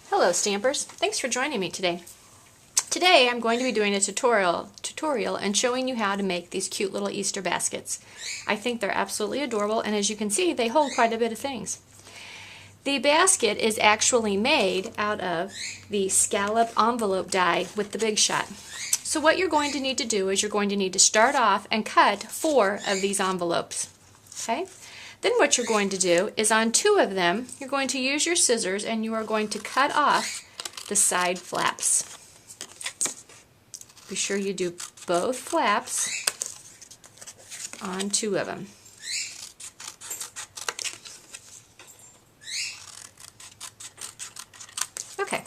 Hello Stampers, thanks for joining me today. Today I'm going to be doing a tutorial and showing you how to make these cute little Easter baskets. I think they're absolutely adorable, and as you can see they hold quite a bit of things. The basket is actually made out of the Scallop Envelope die with the Big Shot. So what you're going to need to do is you're going to need to start off and cut 4 of these envelopes. Okay? Then what you're going to do is on 2 of them, you're going to use your scissors and you are going to cut off the side flaps. Be sure you do both flaps on 2 of them. Okay,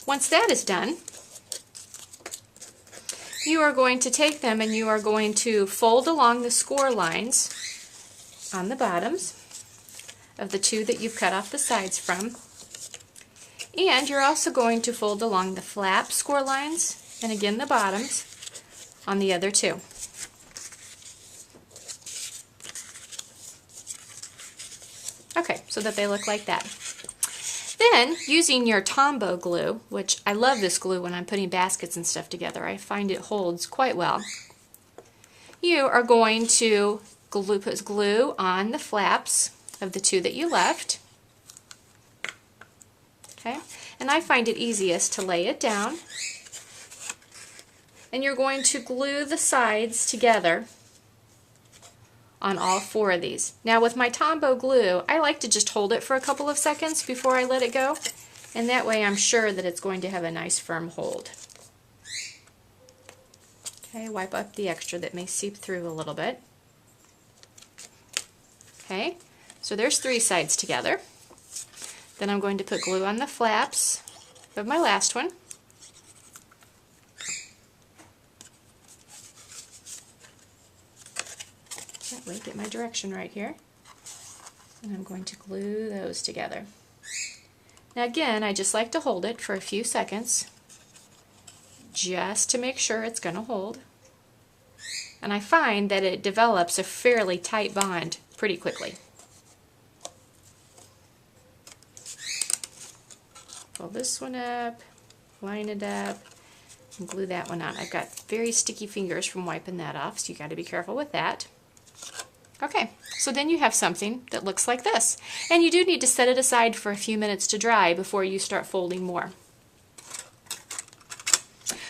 once that is done, you are going to take them and you are going to fold along the score lines on the bottoms of the 2 that you've cut off the sides from. And you're also going to fold along the flap score lines and again the bottoms on the other 2. Okay, so that they look like that. Then, using your Tombow glue, which I love this glue when I'm putting baskets and stuff together, I find it holds quite well, you are going to put glue on the flaps of the 2 that you left. Okay, and I find it easiest to lay it down, and you're going to glue the sides together on all 4 of these. Now with my Tombow glue, I like to just hold it for a couple of seconds before I let it go, and that way I'm sure that it's going to have a nice firm hold. Okay, wipe up the extra that may seep through a little bit. Okay, so there's 3 sides together. Then I'm going to put glue on the flaps of my last one. Wait, get my direction right here. And I'm going to glue those together. Now again, I just like to hold it for a few seconds just to make sure it's going to hold. And I find that it develops a fairly tight bond pretty quickly. Pull this one up, line it up, and glue that one on. I've got very sticky fingers from wiping that off, so you got to be careful with that. Okay, so then you have something that looks like this. And you do need to set it aside for a few minutes to dry before you start folding more.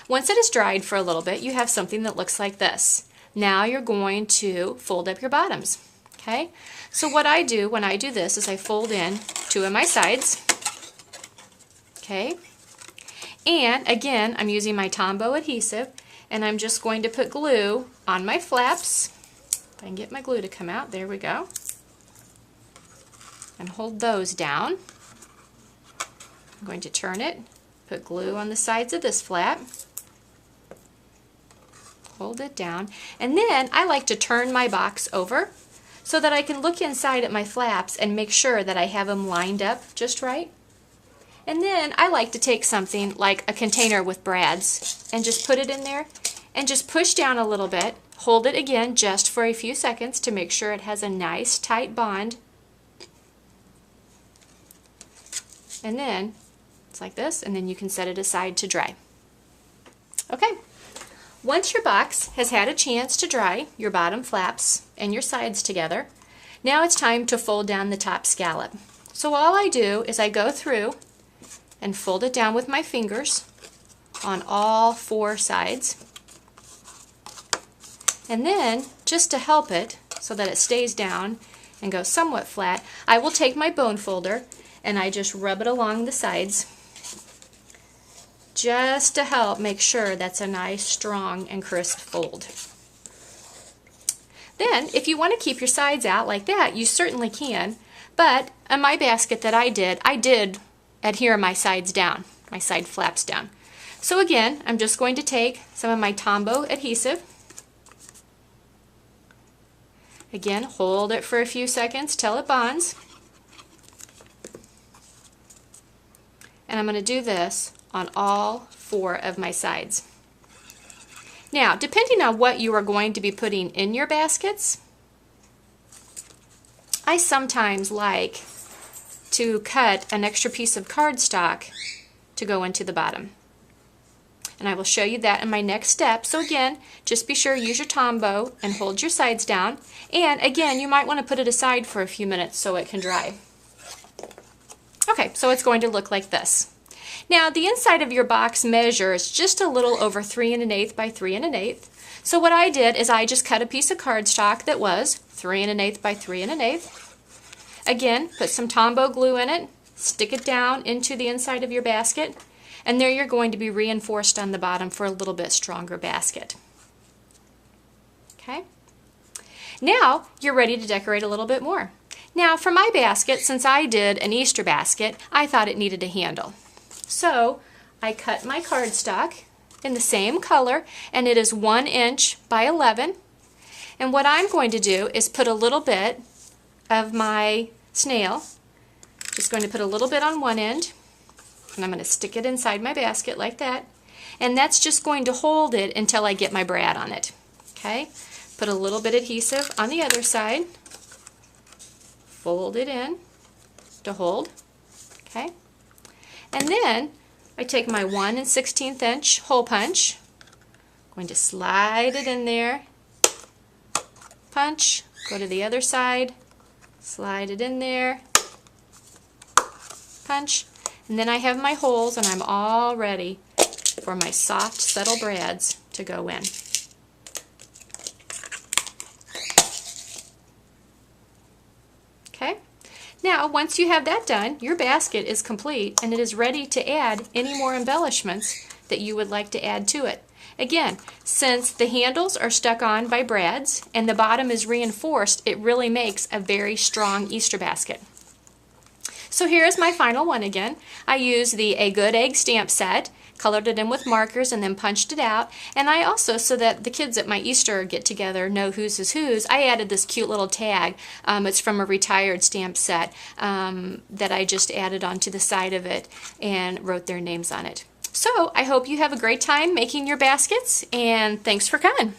Once it is dried for a little bit, you have something that looks like this. Now you're going to fold up your bottoms. Okay, so what I do when I do this is I fold in 2 of my sides. Okay, and again I'm using my Tombow adhesive, and I'm just going to put glue on my flaps. If I can get my glue to come out, there we go. And hold those down. I'm going to turn it, put glue on the sides of this flap, hold it down, and then I like to turn my box over so that I can look inside at my flaps and make sure that I have them lined up just right. And then I like to take something like a container with brads and just put it in there and just push down a little bit. Hold it again just for a few seconds to make sure it has a nice tight bond. And then it's like this, and then you can set it aside to dry. Okay, once your box has had a chance to dry, your bottom flaps and your sides together, now it's time to fold down the top scallop. So all I do is I go through and fold it down with my fingers on all 4 sides. And then, just to help it so that it stays down and goes somewhat flat, I will take my bone folder and I just rub it along the sides just to help make sure that's a nice, strong, and crisp fold. Then, if you want to keep your sides out like that, you certainly can, but on my basket that I did adhere my sides down, my side flaps down. So again, I'm just going to take some of my Tombow adhesive. Again, hold it for a few seconds till it bonds. And I'm going to do this on all 4 of my sides. Now, depending on what you are going to be putting in your baskets, I sometimes like to cut an extra piece of cardstock to go into the bottom. And I will show you that in my next step. So again, just be sure to use your Tombow and hold your sides down. And again, you might want to put it aside for a few minutes so it can dry. Okay, so it's going to look like this. Now the inside of your box measures just a little over 3 1/8 by 3 1/8. So what I did is I just cut a piece of cardstock that was 3 1/8 by 3 1/8. Again, put some Tombow glue in it, stick it down into the inside of your basket, and there you're going to be reinforced on the bottom for a little bit stronger basket. Okay? Now you're ready to decorate a little bit more. Now for my basket, since I did an Easter basket, I thought it needed a handle. So I cut my cardstock in the same color, and it is 1 inch by 11. And what I'm going to do is put a little bit of my snail, just going to put a little bit on one end, and I'm going to stick it inside my basket like that. And that's just going to hold it until I get my brad on it. Okay? Put a little bit adhesive on the other side. Fold it in to hold. Okay? And then I take my 1 16th inch hole punch. I'm going to slide it in there. Punch. Go to the other side. Slide it in there. Punch. And then I have my holes, and I'm all ready for my soft, subtle brads to go in. Okay? Now, once you have that done, your basket is complete, and it is ready to add any more embellishments that you would like to add to it. Again, since the handles are stuck on by brads and the bottom is reinforced, it really makes a very strong Easter basket. So here's my final one again. I used the A Good Egg stamp set, colored it in with markers, and then punched it out. And I also, so that the kids at my Easter get-together know whose is whose, I added this cute little tag. It's from a retired stamp set that I just added onto the side of it and wrote their names on it. So I hope you have a great time making your baskets, and thanks for coming.